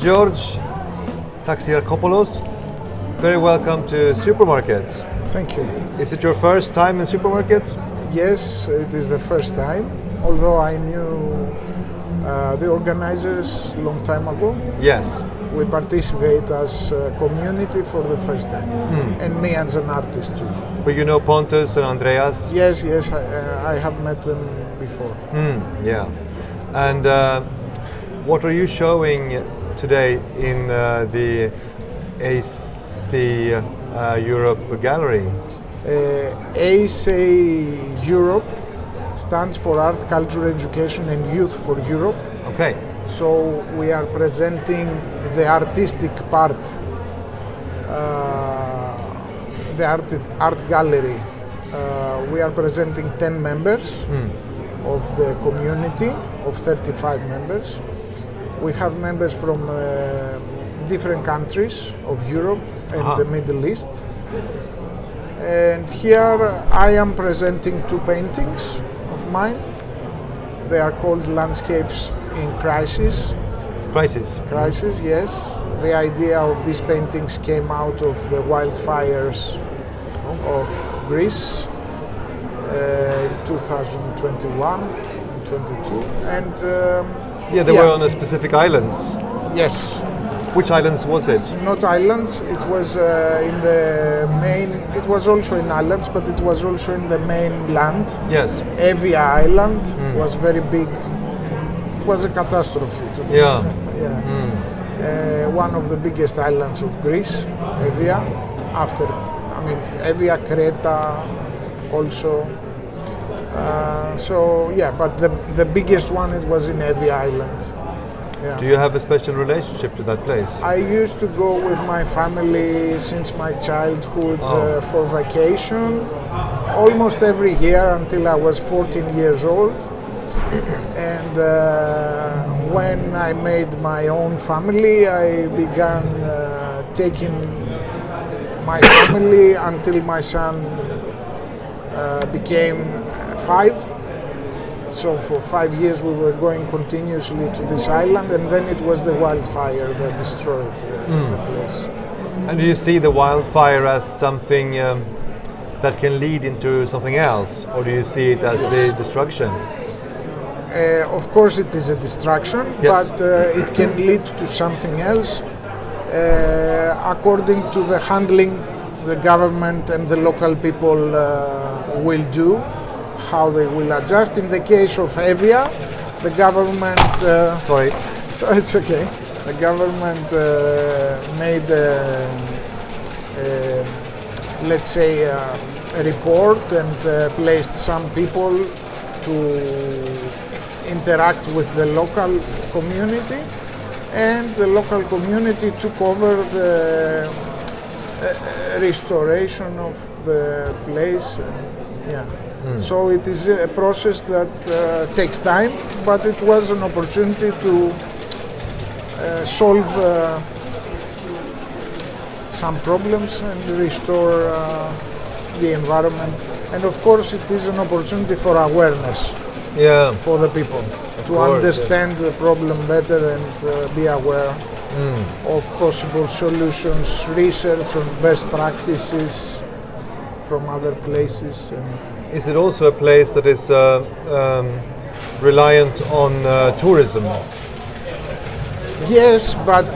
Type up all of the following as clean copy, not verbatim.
George Taxiarchopoulos, very welcome to supermarkets. Thank you. Is it your first time in supermarkets? Yes, it is the first time, although I knew the organizers a long time ago. Yes. We participate as a community for the first time, and me as an artist too. But you know Pontus and Andreas? Yes, I have met them before. Yeah. And what are you showing today in the AC Europe Gallery? AC Europe stands for Art, Culture, Education and Youth for Europe. Okay. So we are presenting the artistic part, the art gallery. We are presenting 10 members of the community of 35 members. We have members from different countries of Europe and the Middle East. And here I am presenting two paintings of mine. They are called Landscapes in Crisis. Crisis, Yes. The idea of these paintings came out of the wildfires of Greece in 2021 and 22. And they were on a specific islands. yes. Which islands was it? Not islands. It was in the main. It was also in islands, but it was also in the main land. Yes. Evia Island was very big. It was a catastrophe. Yeah. One of the biggest islands of Greece, Evia. Evia, Creta, also. But the biggest one, it was in Evia Island. Yeah. Do you have a special relationship to that place? I used to go with my family since my childhood for vacation, almost every year until I was 14 years old. And when I made my own family, I began taking my family until my son became 5. So for 5 years we were going continuously to this island, and then it was the wildfire that destroyed the place. And do you see the wildfire as something that can lead into something else, or do you see it as the destruction? Of course it is a destruction, but it can lead to something else according to the handling the government and the local people will do, how they will adjust. In the case of Evia, the government... Sorry. So it's okay. The government made, let's say, a report and placed some people to interact with the local community, and the local community took over the restoration of the place. So it is a process that takes time, but it was an opportunity to solve some problems and restore the environment. And of course it is an opportunity for awareness for the people to understand the problem better and be aware of possible solutions, research on best practices from other places. Is it also a place that is reliant on tourism? Yes, but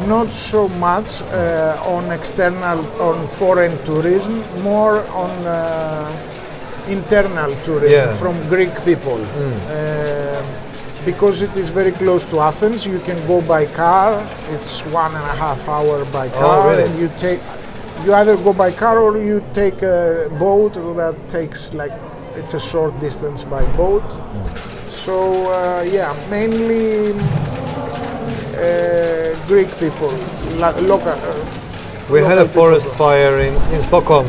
not so much on foreign tourism, more on internal tourism from Greek people. Because it is very close to Athens, you can go by car. It's 1.5 hours by car, and you either go by car or you take a boat that takes it's a short distance by boat. So mainly Greek people, local. We had a forest fire in Stockholm,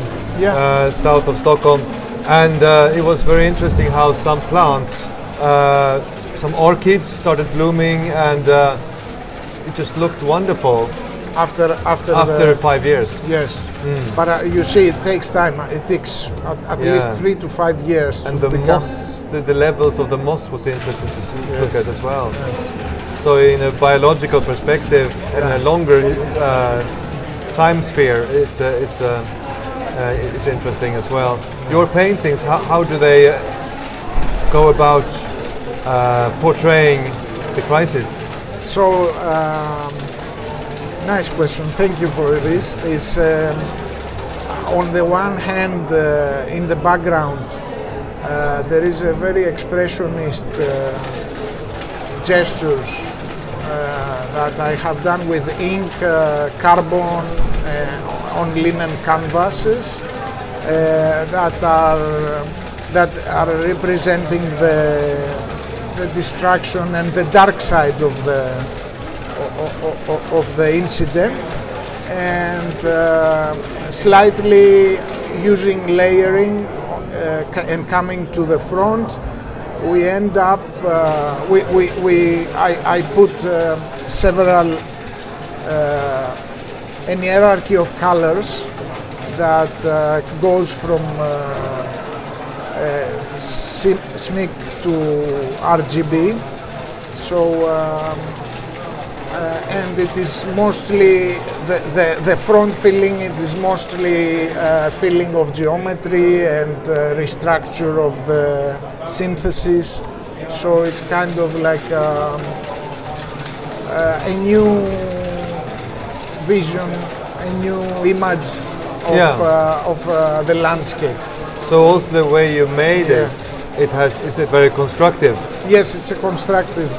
south of Stockholm, and it was very interesting how some plants, some orchids started blooming, and it just looked wonderful. After 5 years. Yes, but you see, it takes time. It takes at least 3 to 5 years. And the moss, the levels of the moss was interesting to look at as well. So in a biological perspective, in a longer time sphere, it's interesting as well. Your paintings, how do they go about portraying the crisis? So, nice question. Thank you for this. It's on the one hand, in the background, there is a very expressionist gestures that I have done with ink, carbon, on linen canvases that are representing the destruction and the dark side of the incident, and slightly using layering and coming to the front, we end up I put several an hierarchy of colors that goes from SMIC to RGB. So and it is mostly the front filling. It is mostly filling of geometry and restructure of the synthesis. So it's kind of like a new vision, a new image of the landscape. So also the way you made is it very constructive? Yes, it's a constructive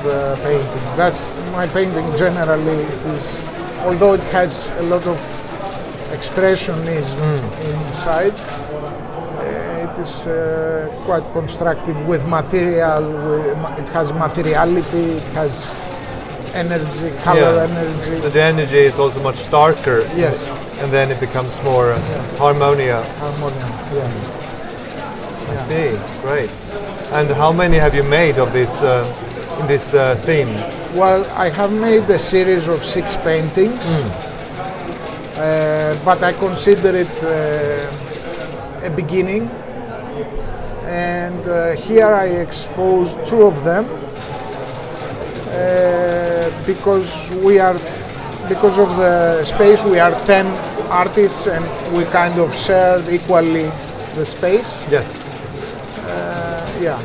painting. That's my painting generally. Is, although it has a lot of expressionism inside, it is quite constructive with material. It has materiality. It has energy, color energy. So the energy is also much starker. Yes. And then it becomes more harmonia. Yeah. I see. Great. And how many have you made of this in this theme? Well, I have made a series of 6 paintings, but I consider it a beginning. And here I expose 2 of them because of the space. We are 10 artists, and we kind of shared equally the space. Yes. Yeah.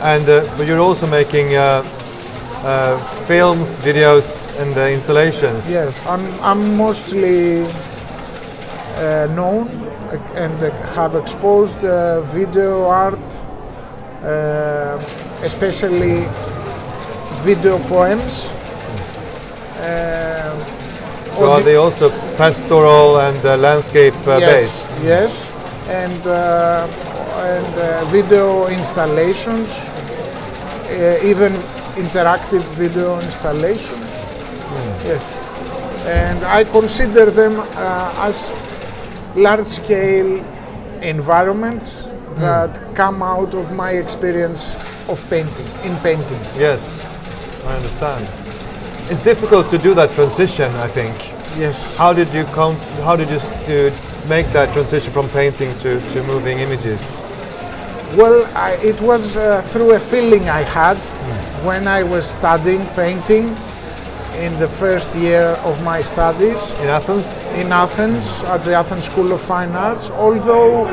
And but you're also making films, videos, and installations. Yes, I'm mostly known and have exposed video art, especially video poems. So are they also pastoral and landscape based? Yes, and video installations, even interactive video installations. Yes, and I consider them as large-scale environments that come out of my experience of painting. Yes, I understand. It's difficult to do that transition, I think. Yes. How did you make that transition from painting to moving images? Well, it was through a feeling I had when I was studying painting in the first year of my studies. In Athens? In Athens, at the Athens School of Fine Arts. Although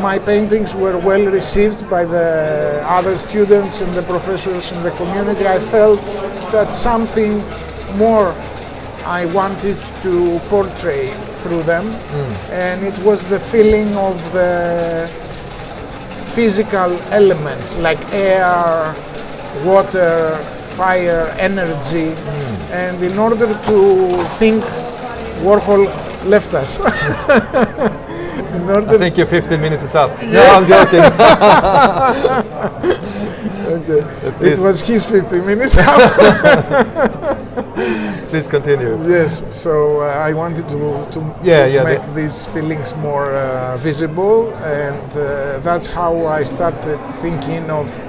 my paintings were well received by the other students and the professors in the community, I felt that something more I wanted to portray through them. And it was the feeling of the physical elements like air, water, fire, energy. And in order to think, Warhol left us. I think your 15 minutes is up. Yeah. No, I'm joking. Okay. It was his 15 minutes up. Please continue. Yes, so I wanted to make these feelings more visible, and that's how I started thinking of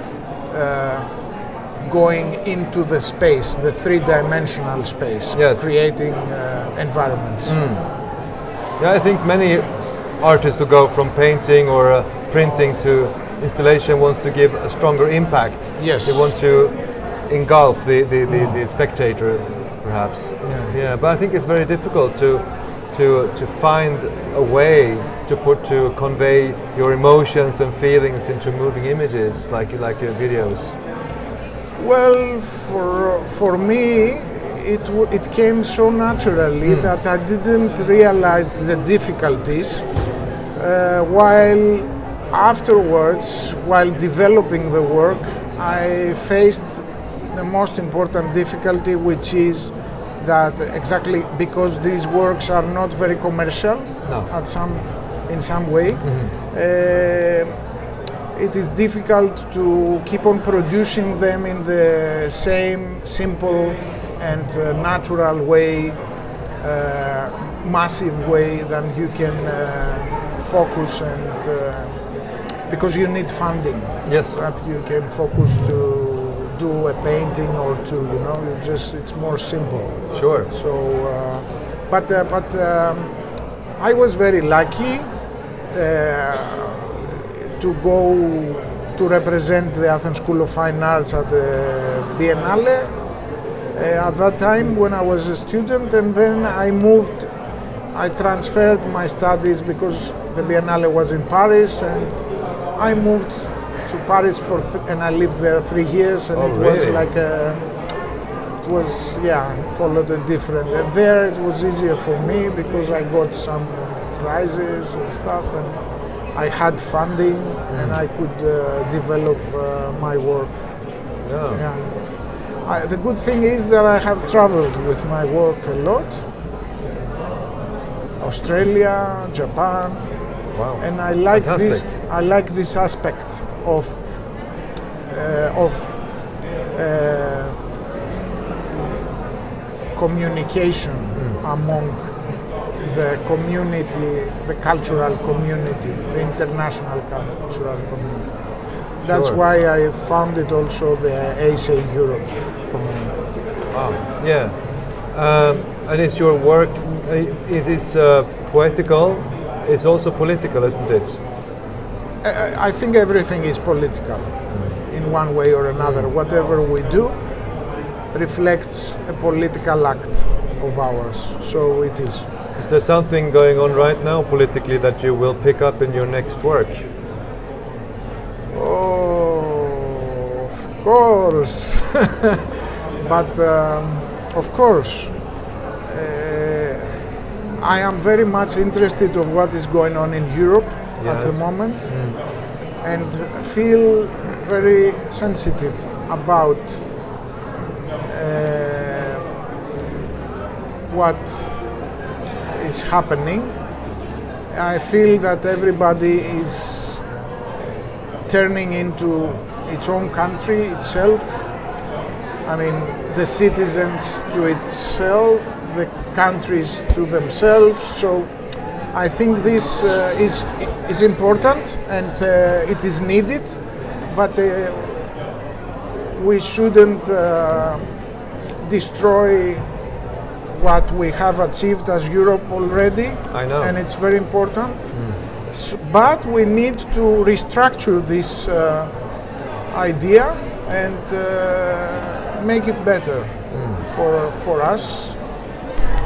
going into the space, the 3-dimensional space, creating environments. Yeah, I think many artists who go from painting or printing to installation wants to give a stronger impact. Yes. They want to engulf the spectator, perhaps. Yeah, but I think it's very difficult to find a way to convey your emotions and feelings into moving images like your videos. Well, for me, it came so naturally that I didn't realize the difficulties. While afterwards, while developing the work, I faced the most important difficulty, which is that exactly because these works are not very commercial in some way, it is difficult to keep on producing them in the same simple and natural way, massive way than you can focus and because you need funding. Yes. That you can focus to do a painting or to, it's more simple. Sure. So, but I was very lucky to go to represent the Athens School of Fine Arts at the Biennale at that time when I was a student, and then I transferred my studies because the Biennale was in Paris, and I moved to Paris and I lived there 3 years, and was like followed a different. And there it was easier for me because I got some prizes and stuff, and I had funding, and I could develop my work. The good thing is that I have traveled with my work a lot. Australia, Japan, and I like this. I like this aspect of communication among the community, the cultural community, the international cultural community. That's why I founded also the ASA Europe community. Wow. Yeah. And it's your work, it is poetical, it's also political, isn't it? I think everything is political in one way or another. Whatever we do reflects a political act of ours, so it is. Is there something going on right now politically that you will pick up in your next work? Oh, of course. But of course, I am very much interested of what is going on in Europe at the moment, and feel very sensitive about what is happening. I feel that everybody is turning into its own country itself. I mean, the citizens to itself, the countries to themselves. So I think this is important, and it is needed, but we shouldn't destroy what we have achieved as Europe already. I know. And it's very important. But we need to restructure this idea and make it better for us.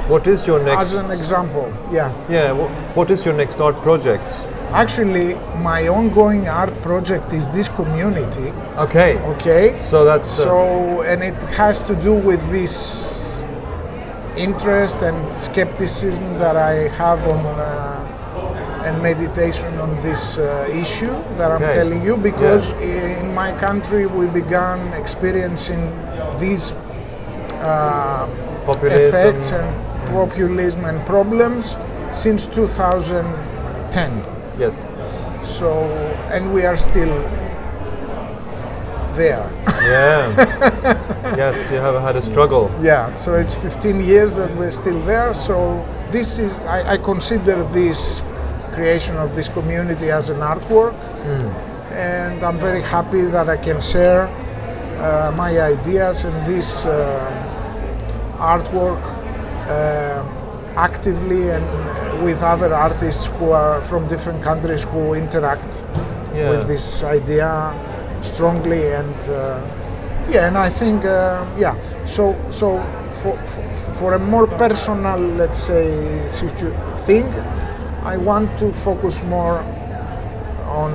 What is your next? As an example, yeah. Yeah. What is your next art project? Actually, my ongoing art project is this community. Okay. Okay. So that's. And it has to do with this interest and skepticism that I have on and meditation on this issue that I'm telling you, because in my country we began experiencing these effects and populism and problems since 2010. Yes. So, and we are still there. Yeah. Yes, you have had a struggle. Yeah, so it's 15 years that we're still there. So this is, I consider this creation of this community as an artwork, and I'm very happy that I can share my ideas in this artwork actively and with other artists who are from different countries who interact with this idea strongly, and and I think So for a more personal, let's say, thing, I want to focus more on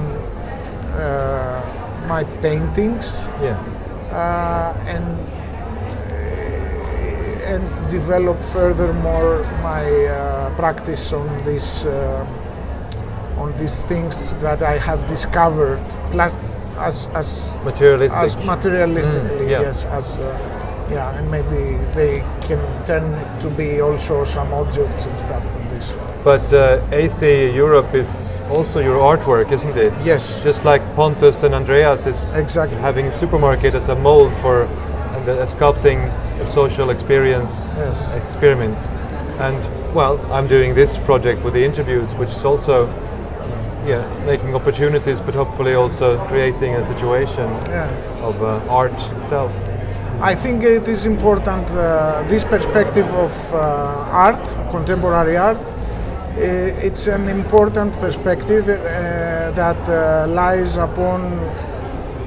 my paintings. And develop furthermore my practice on these things that I have discovered, plus as materialistically, yes, and maybe they can turn it to be also some objects and stuff from this. But AC Europe is also your artwork, isn't it? Yes. Just like Pontus and Andreas is having a supermarket as a mold for sculpting a social experience experiment. And well, I'm doing this project with the interviews, which is also making opportunities, but hopefully also creating a situation of art itself. I think it is important, this perspective of art, contemporary art, it's an important perspective that lies upon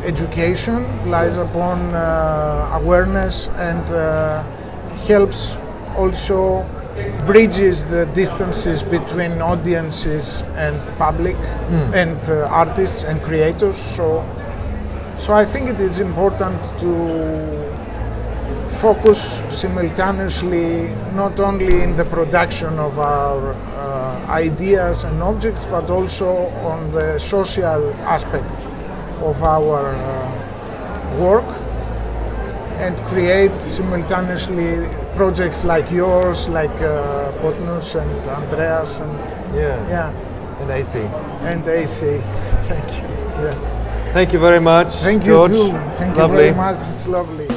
education, lies upon awareness, and helps also bridges the distances between audiences and public and artists and creators. So I think it is important to focus simultaneously not only in the production of our ideas and objects, but also on the social aspect of our work, and create simultaneously projects like yours, like Pontus and Andreas, and and AC. And AC. Thank you. Thank you very much. Thank you George. too. Thank you very much. It's lovely.